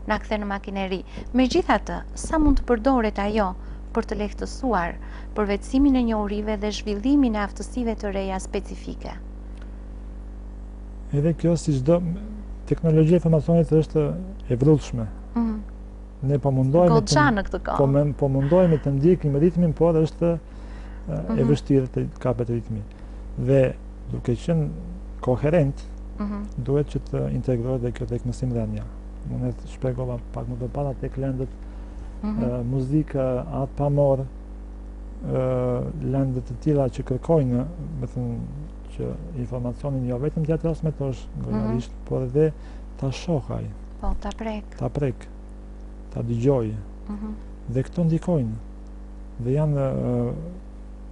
[SPEAKER 1] na kthe në makineri. Megjithatë, sa mund të përdoret ajo për të lehtësuar përvetësimin e njohurive dhe zhvillimin e aftësive të reja specifike?
[SPEAKER 2] Edhe kjo, si çdo teknologjia e informacionit është e vrullshme. Ne po mundohemi të ndjekim ritmin, por është e vështirë të kapet ritmi. Dhe duke qenë koherent, duhet që të integrohet dhe kjo tek mësimdhënia. Unë e shpjegova pak më përpara tek lëndët muzikë atë pamor, lëndët të tilla që kërkojnë, me thënë që informacionin jo vetëm t'ja transmetosh gojarisht, por edhe ta shohaj.
[SPEAKER 1] Po, ta prek.
[SPEAKER 2] Ta dëgjoj. Dhe këto ndikojnë. Dhe janë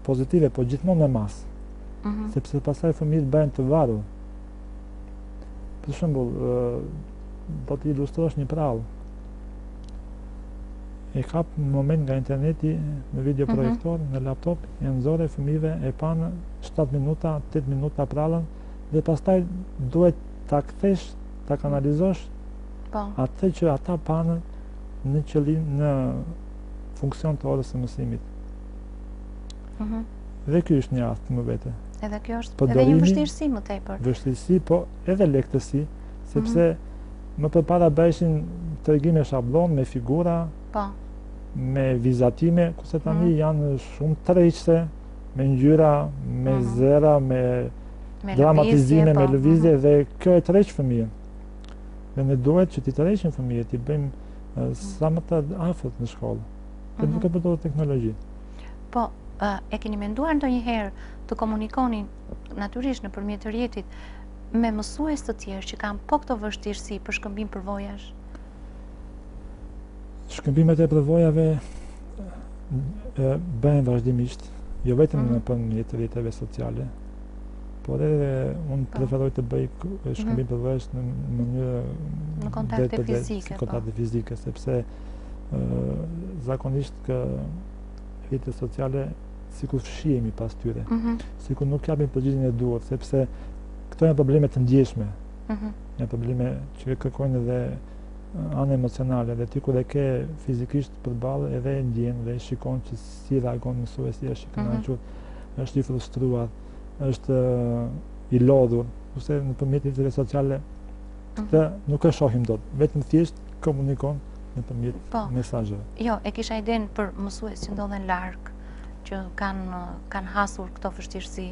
[SPEAKER 2] pozitive, po gjithmonë me mas. Sepse pastaj fëmijët bëhen të varur. Për shembull, do të ilustrosh një prallë. E kap në moment nga interneti në videoprojektor, në laptop, e nxorë fëmijëve e panë 7 minuta, 8 minuta prallën, dhe pastaj duhet ta kthesh, ta kanalizosh atë që ata panë në qëllim, në funksion të orës së mësimit. Dhe ky është një rast më vete.
[SPEAKER 1] Edhe kjo është edhe një vështirësi më tepër.
[SPEAKER 2] Vështirësi, po edhe lehtësi, sepse më përpara bëheshin tregime shablon me figura, me vizatime, kurse tani janë shumë tërheqëse, me ngjyra, me zëra, me dramatizime, me lëvizje, dhe kjo e tërheq fëmijën. Dhe ne duhet që t'i tërheqim fëmijët, t'i bëjmë sa më të afërt në shkollë, dhe duke përdorur teknologji.
[SPEAKER 1] Po, e keni menduar ndonjëherë të komunikoni natyrisht nëpërmjet rrjetit me mësues të tjerë që kanë po këto vështirësi për shkëmbim përvojash?
[SPEAKER 2] Shkëmbimet e përvojave bëhen vazhdimisht, jo vetëm nëpërmjet rrjeteve sociale, por edhe unë preferoj të bëj shkëmbim përvojash në mënyrë
[SPEAKER 1] në kontakte fizike,
[SPEAKER 2] sepse zakonisht që rrjetet sociale sikur fshihemi pas tyre, sikur nuk japim përgjigjen e duhur, sepse këto janë probleme të ndjeshme, janë probleme që kërkojnë edhe anë emocionale, dhe ti kur e ke fizikisht përballë edhe e ndjen dhe e shikon që si reagon mësuesi, është i kënaqur, është i frustruar, është i lodhur, kurse nëpërmjet rrjeteve sociale këtë nuk e shohim dot, vetëm thjesht komunikon nëpërmjet mesazheve.
[SPEAKER 1] Jo, e kisha idenë për mësues që ndodhen larg, që kanë hasur këto vështirësi,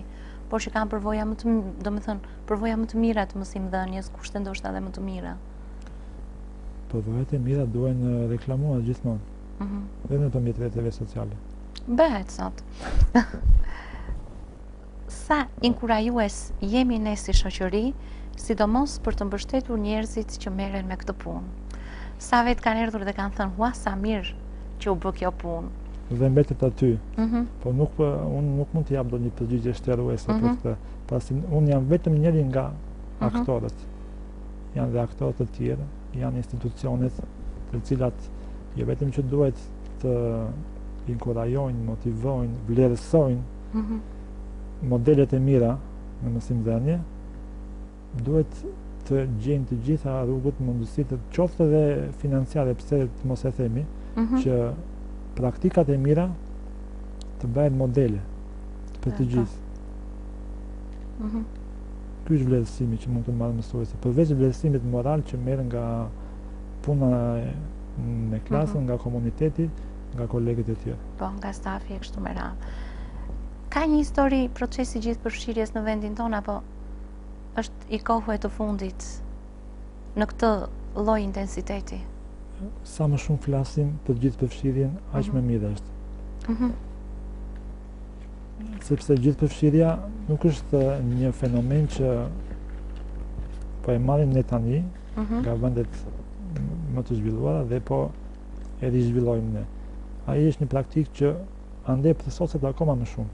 [SPEAKER 1] por që kanë përvoja më të, domethënë, përvoja më të mira të mësimdhënies, kushte ndoshta edhe më të mira.
[SPEAKER 2] Përvojat e mira duhen reklamuar gjithmonë, dhe nëpërmjet rrjeteve sociale.
[SPEAKER 1] Bëhet sot. Sa inkurajues jemi ne si shoqëri sidomos për të mbështetur njerëzit që merren me këtë punë. Sa vetë kanë erdhur dhe kanë thënë, "Ua, sa mirë që u bë kjo punë."
[SPEAKER 2] Dhe mbetet aty. Po unë nuk mund të jap ndonjë përgjigje shtruese për këtë, pasi unë jam vetëm njëri nga aktorët. Janë dhe aktorët të tjerë, janë institucionet të cilat jo vetëm që duhet të inkurajojnë, motivojnë, vlerësojnë modelet e mira në mësimdhënie, duhet të gjejnë të gjitha rrugët, mundësitë, qoftë edhe financiare, pse të mos e themi, që praktikat e mira të bëhen modele për të gjithë. Ky është vlerësimi që mund të marrë mësuesi, përveç vlerësimit moral që merr nga puna në klasën, nga komuniteti, nga kolegët e tjerë.
[SPEAKER 1] Po, nga stafi e kështu me radhë. Ka një histori procesi gjithë përfshirjes në vendin tonë, apo është i kohëve të fundit në këtë lloj intensiteti?
[SPEAKER 2] Sa më shumë flasim për gjithë përfshirjen, aq më mirë është. Sepse gjithë përfshirja nuk është një fenomen që po e marrim ne tani nga vendet më të zhvilluara dhe po e rizhvillojmë ne. Ai është një praktikë që ande përsoset akoma më shumë.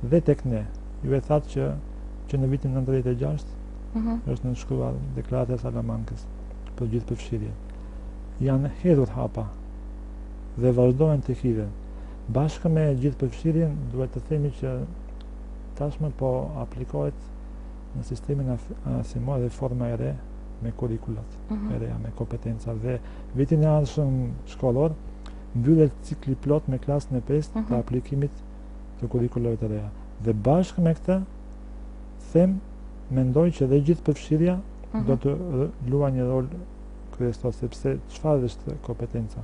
[SPEAKER 2] Dhe tek ne. Ju e thatë që në vitin 96 është nënshkruar Deklarata e Salamankës për gjithë përfshirjen. Janë hedhur hapa dhe vazhdojnë të hidhen. Bashkë me gjithë përfshirjen, duhet të themi që tashmë po aplikohet në sistemin arsimor dhe forma e re me kurrikulat e reja, me kompetenca. Dhe vitin e ardhshëm shkollor mbyllet cikli plot me klasën e 5 të aplikimit të kurrikulave të reja. Dhe bashkë me këtë, mendoj që dhe gjithë përfshirja do të luajë një rol kryesor, sepse çfarë është kompetenca?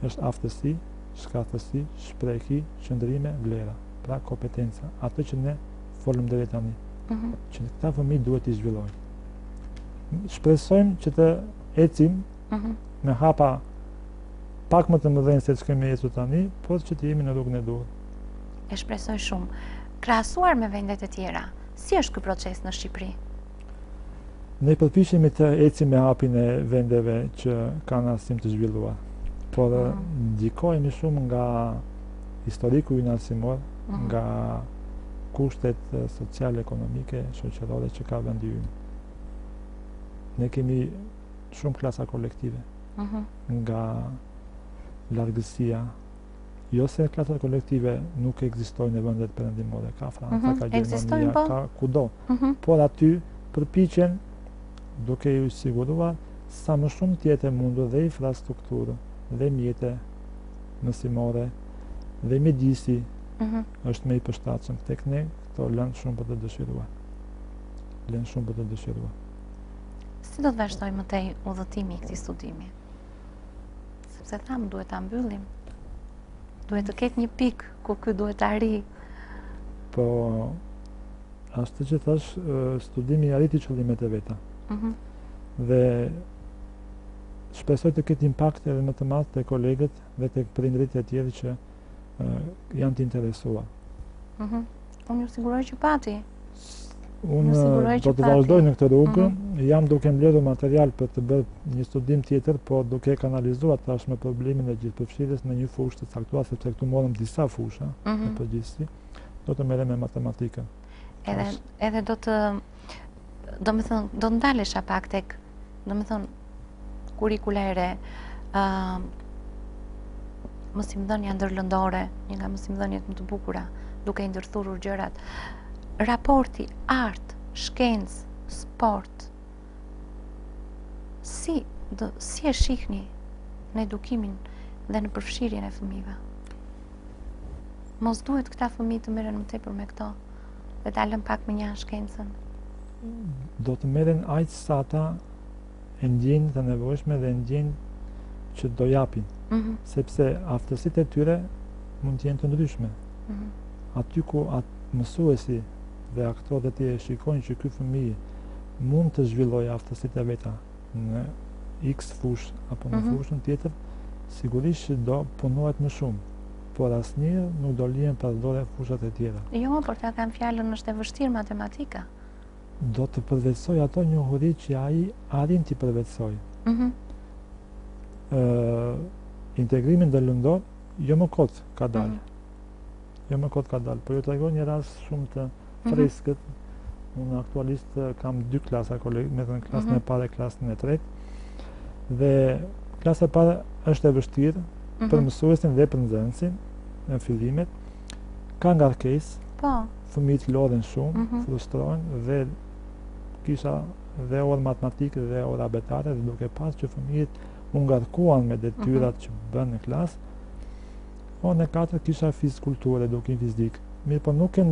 [SPEAKER 2] Është aftësi, shkathësi, shprehje, qëndrime, vlera. Pra kompetenca, ato që ne folëm deri tani. Që këta fëmijë duhet t'i zhvillojnë. Shpresojmë që të ecim me hapa pak më të mëdhenj se që kemi ecur tani, por që të jemi në rrugën e duhur.
[SPEAKER 1] E shpresoj shumë. Krahasuar me vendet e tjera, si është ky proces në Shqipëri?
[SPEAKER 2] Ne përpiqemi të ecim me hapin e vendeve që kanë arsim të zhvilluar, por ndikohemi shumë nga historiku ynë arsimor, nga kushtet sociale, ekonomike, shoqërore që ka vendi ynë. Ne kemi shumë klasa kolektive, nga largësia. Jo se klasat kolektive nuk ekzistojnë në vendet perëndimore, ka Franca, ka Gjermania, ka kudo, por aty përpiqen duke ju siguruar sa më shumë të jetë mundur dhe infrastrukturë, dhe mjete mësimore, dhe mjedisi është më i përshtatshëm. Tek ne këto lënë shumë për të dëshiruar. Lënë shumë për të dëshiruar.
[SPEAKER 1] Si do të vazhdojmë më tej udhëtimi i këtij studimi? Sepse tham duhet ta mbyllim. Duhet të ketë një pikë ku ky duhet të arrijë.
[SPEAKER 2] Po ashtu që thash, studimi arriti qëllimet e veta. Dhe shpresoj të ketë impakt edhe më të madh te kolegët dhe tek prindërit e tjerë që janë të interesuar.
[SPEAKER 1] Unë ju siguroj që pati.
[SPEAKER 2] Unë do të vazhdoj në këtë rrugë, jam duke mbledhur material për të bërë një studim tjetër, por duke kanalizuar tashmë problemin e gjithëpërfshirjes në një fushë të caktuar, sepse këtu morëm disa fusha në përgjithësi, do të merrem me matematikën.
[SPEAKER 1] Edhe do të ndalesha pak tek, domethënë, kurrikula e re, mësimdhënia ndërlëndore, një nga mësimdhëniet më të bukura, duke i ndërthurur gjërat. Raporti art, shkencë, sport. Si e shihni në edukimin dhe në përfshirjen e fëmijëve? Mos duhet këta fëmijë të merren më tepër me këto dhe ta lëm pak më njanë shkencën?
[SPEAKER 2] Do të merren aq sa ata e ndjejnë të nevojshme dhe ndjejnë që do japin. Sepse aftësitë e tyre mund të jenë të ndryshme. Aty ku mësuesi dhe aktorët e tjerë shikojnë që ky fëmijë mund të zhvillojë aftësitë e veta në X fushë apo në fushën tjetër, sigurisht që do punohet më shumë, por asnjë nuk do lihen pa dorë fushat e tjera.
[SPEAKER 1] Jo, por ta kanë fjalën është e vështirë matematika.
[SPEAKER 2] do të përvetsoj ato njohuri që ai arrin t'i përvetsoj. Integrimin ndërlindor jo më kot ka dalë. Jo më kot ka dalë, por ju tregoj një rast shumë të freskët. Unë aktualisht kam 2 klasa kolegë, me thënë klasën e parë e klasën e tretë. Dhe klasa e parë është e vështirë për mësuesin dhe për nxënësin në fillimet. Ka ngarkesë.
[SPEAKER 1] Po.
[SPEAKER 2] Fëmijët lodhen shumë, frustrohen dhe kisha dhe orë matematikë dhe orë abetare dhe duke pas që fëmijët u ngarkuan me detyrat që bën në klasë. Orën e 4 kisha fizikulturë, edukim fizik. Mirë, po nuk e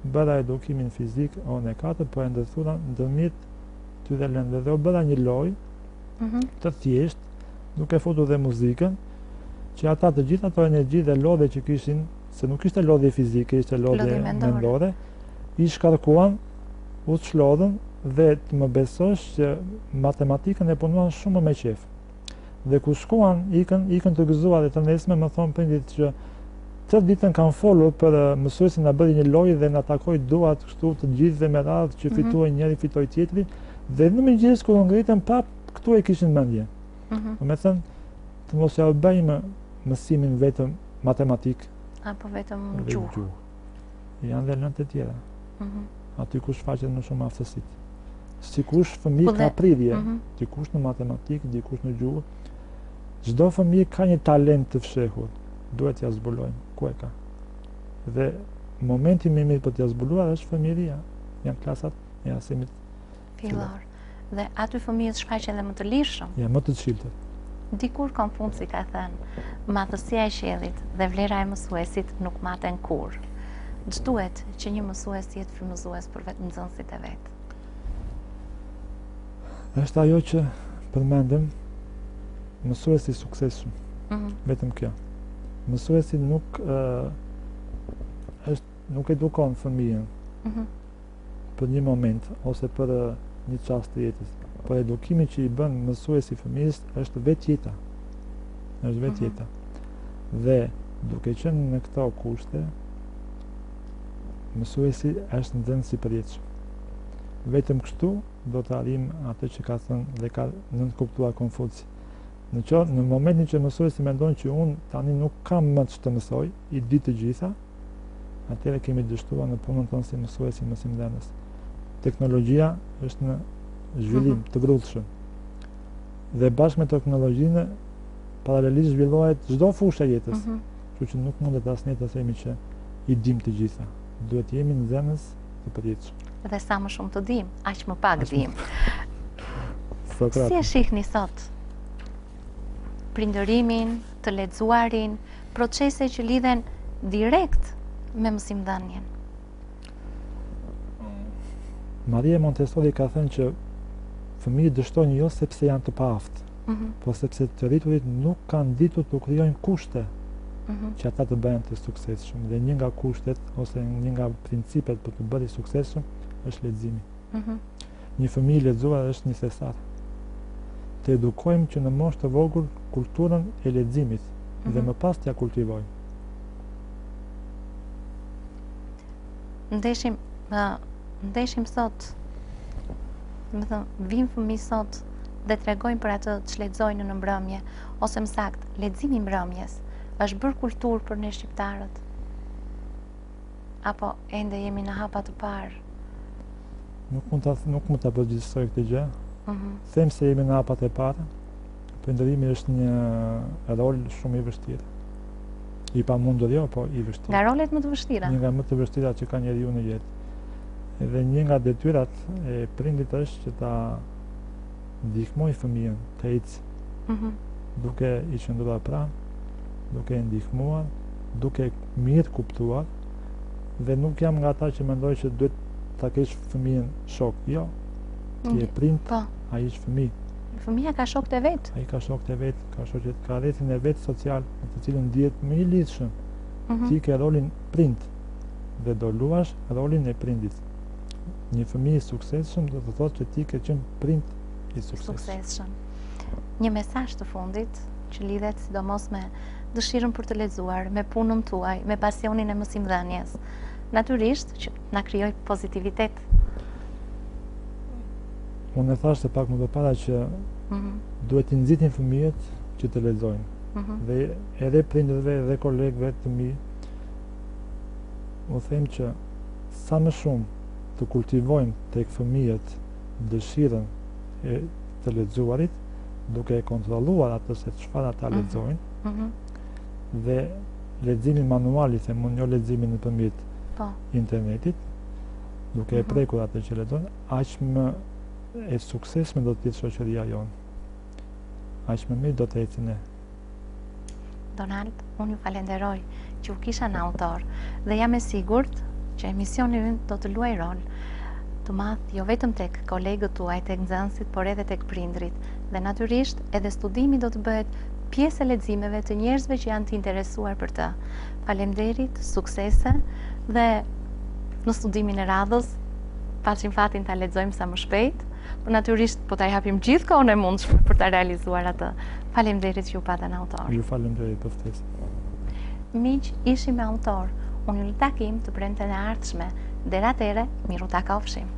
[SPEAKER 2] bëra edukimin fizik orën e 4, po e ndërthura ndërmjet tyre lëndëve dhe u bëra një lojë të thjesht, duke futur dhe muzikën, që ata të gjitha ato energji dhe lodhe që kishin, se nuk ishte lodhje fizike, ishte lodhje mendore, i shkarkuan, u të shlodhen dhe të më besosh që matematikën e punuan shumë me qef. Dhe ku shkuan, ikën të gëzuar dhe të nesme, më thonë prindit që të ditën kanë folur për mësuesin na bëri një lojë dhe na takoi duart kështu të gjithë dhe me radhë që fituaj njëri, fitoi tjetri, dhe në mëngjes kur u ngritën prap këtu e kishin mendje. Do të thënë, të mos ja bëjmë mësimin vetëm matematik
[SPEAKER 1] apo vetëm gjuhë.
[SPEAKER 2] Janë dhe lëndë të tjera. Aty ku shfaqet më shumë aftësitë. Sikush fëmijë ka prirje, dikush në matematikë, dikush në gjuhë. Çdo fëmijë ka një talent të fshehur. Duhet t'ja zbulojmë ku e ka. Dhe momenti më i mirë për t'ja zbuluar është fëmijëria. Janë klasat e arsimit
[SPEAKER 1] fillor. Dhe aty fëmijët shfaqen edhe më të lirshëm.
[SPEAKER 2] Ja, më të çiltër.
[SPEAKER 1] Dikur Konfuci ka thënë, madhësia e qiellit dhe vlera e mësuesit nuk maten kur. Ç'duhet që një mësues jetë frymëzues për vetë nxënësit e vet?
[SPEAKER 2] Është ajo që përmendëm, mësuesi i suksesshëm. Vetëm kjo. Mësuesi nuk edukon fëmijën për një moment ose për një çast të jetës. Por edukimi që i bën mësuesi fëmijës është vetë jeta. Është vetë jeta. Dhe duke qenë në këto kushte, mësuesi është nxënës i përjetshëm. Vetëm kështu do të arrim atë që ka thënë dhe ka nënkuptuar Konfuci. Në momentin që mësuesi mendon që unë tani nuk kam më të mësoj, i di të gjitha, atëherë kemi dështuar në punën tonë si mësuesi, mësimdhënës. Teknologjia është në zhvillim të vrrullshëm. Dhe bashkë me teknologjinë paralelisht zhvillohet çdo fushë e jetës. Kështu që nuk mundet asnjë të themi që i dim të gjitha. Duhet jemi nxënës të përjetshëm.
[SPEAKER 1] Dhe sa më shumë të dim, aq më pak dim.
[SPEAKER 2] Sokrati.
[SPEAKER 1] Si e shihni sot prindërimin, të lexuarin, procese që lidhen direkt me mësimdhënien?
[SPEAKER 2] Maria Montessori ka thënë që fëmijët dështojnë jo sepse janë të paaftë, por sepse të rriturit nuk kanë ditur të krijojnë kushte që ata të bëhen të suksesshëm. Dhe një nga kushtet ose një nga principet për të bërë suksesshëm është leximi. Një fëmijë lexuar është një thesar. Të edukojmë që në moshë të vogël kulturën e leximit dhe më pas t'ja kultivojmë.
[SPEAKER 1] Ndeshim sot, më thënë, vim fëmijë sot dhe tregojnë për atë që lexojnë në mbrëmje, ose më saktë, leximi i mbrëmjes është bërë kulturë për ne shqiptarët? Apo ende jemi në hapa të parë?
[SPEAKER 2] Nuk mund ta përgjigjësoj këtë gjë. Them se jemi në hapat e parë. Prindërimi është një rol shumë i vështirë. I pamundur jo, po i vështirë.
[SPEAKER 1] Nga rolet më të vështira?
[SPEAKER 2] Një nga më të vështira që ka njeriu në jetë. Edhe një nga detyrat e prindit është që ta ndihmojë fëmijën të ecë, duke i qëndruar pranë, duke e ndihmuar, duke mirë kuptuar, dhe nuk jam nga ata që mendoj që duhet ta kesh fëmijën shok. Jo. Ti je prind, ai është fëmijë.
[SPEAKER 1] Fëmija ka shokët e vet.
[SPEAKER 2] Ai ka shokët e vet, ka rrethin e vet social, në të cilën ndihet më i lidhshëm. Ti ke rolin prind dhe do luash rolin e prindit. Një fëmijë i suksesshëm do të thotë që ti ke qenë prind i suksesshëm.
[SPEAKER 1] Një mesazh të fundit që lidhet sidomos me dëshirën për të lexuar, me punën tuaj, me pasionin e mësimdhënies. Natyrisht që na krijoj pozitivitet.
[SPEAKER 2] Unë e thash se pak më përpara që duhet të nxitin fëmijët që të lexojnë. Dhe edhe prindërve dhe kolegëve të mi u them që sa më shumë të kultivojmë tek fëmijët dëshirën e të lexuarit, duke e kontrolluar atë se çfarë ata lexojnë, dhe leximin manual, i them unë, jo leximin nëpërmjet internetit, duke e prekur atë që lexojnë, aq më e suksesshme do të jetë shoqëria jonë. Aq më mirë do të ecë ne.
[SPEAKER 1] Donald, unë ju falenderoj që u kisha në autor dhe jam e sigurt që emisioni ynë do të luaj rol të madh jo vetëm tek kolegët tuaj, tek nxënësit, por edhe tek prindrit. Dhe natyrisht edhe studimi do të bëhet pjesë e leximeve të njerëzve që janë të interesuar për të. Faleminderit, suksese dhe në studimin e radhës, pashim fatin ta lexojmë sa më shpejt, por natyrisht po ta japim gjithë kohën e mundshme për ta realizuar atë. Faleminderit që u pata në autor.
[SPEAKER 2] Ju falenderoj për ftesën.
[SPEAKER 1] Miq, ishim me autor. Unë ju takim të premten e ardhshme. Deri atëherë, miru ta kofshim.